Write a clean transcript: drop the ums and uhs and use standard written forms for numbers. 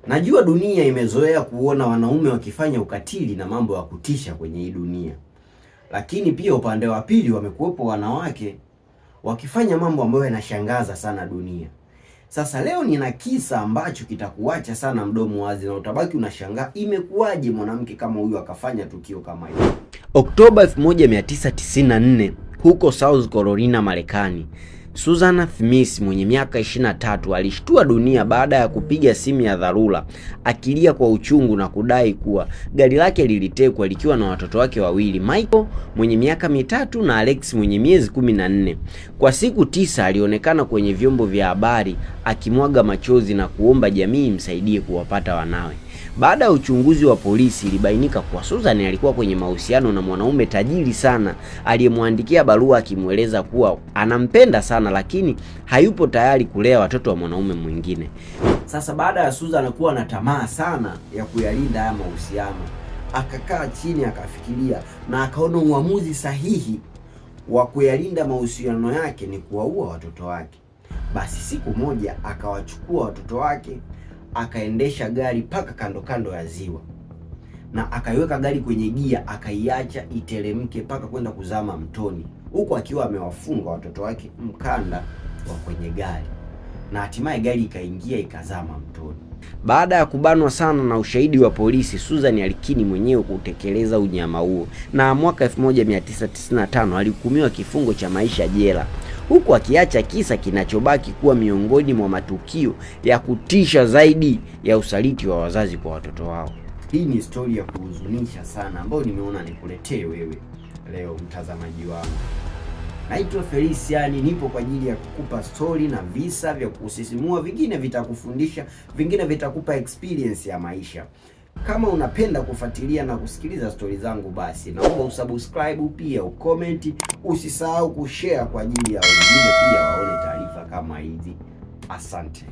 Najua dunia imezoea kuona wanaume wakifanya ukatili na mambo ya kutisha kwenye hii dunia, lakini pia upande wa pili wamekuwepo wanawake wakifanya mambo ambayo yanashangaza sana dunia. Sasa leo nina kisa ambacho kitakuacha sana mdomo wazi na utabaki unashangaa imekuwaje mwanamke kama huyu akafanya tukio kama hilo. Oktoba 1994 huko South Carolina, Marekani, Susan Smith mwenye miaka 23 alishtua dunia baada ya kupiga simu ya dharura akilia kwa uchungu na kudai kuwa gari lake lilitekwa likiwa na watoto wake wawili, Michael mwenye miaka 3 na Alex mwenye miezi 14. Kwa siku 9 alionekana kwenye vyombo vya habari akimwaga machozi na kuomba jamii imsaidie kuwapata wanawe. Baada ya uchunguzi wa polisi, ilibainika kuwa Susan alikuwa kwenye mahusiano na mwanaume tajiri sana aliyemwandikia barua akimweleza kuwa anampenda sana lakini hayupo tayari kulea watoto wa mwanaume mwingine. Sasa baada ya Susan kuwa na tamaa sana ya kuyalinda haya mahusiano, akakaa chini akafikiria na akaona uamuzi sahihi wa kuyalinda mahusiano yake ni kuwaua watoto wake. Basi siku moja akawachukua watoto wake, akaendesha gari paka kando ya ziwa na akaiweka gari kwenye gia, akaiacha iteremke paka kwenda kuzama mtoni, huku akiwa amewafunga watoto wake mkanda wa kwenye gari, na hatimaye gari ikaingia ikazama mtoni. Baada ya kubanwa sana na ushahidi wa polisi, Susan alikiri mwenyewe kutekeleza unyama huo, na mwaka 1995 alihukumiwa kifungo cha maisha jela, huku akiacha kisa kinachobaki kuwa miongoni mwa matukio ya kutisha zaidi ya usaliti wa wazazi kwa watoto wao. Hii ni story ya kuhuzunisha sana ambayo nimeona nikuletee wewe leo mtazamaji wangu. Naitwa Felician, nipo kwa ajili ya kukupa story na visa vya kusisimua, vingine vitakufundisha, vingine vitakupa experience ya maisha. Kama unapenda kufuatilia na kusikiliza stori zangu, basi naomba usubscribe, pia ucomment, usisahau kushare kwa ajili ya wengine pia waone taarifa kama hizi. Asante.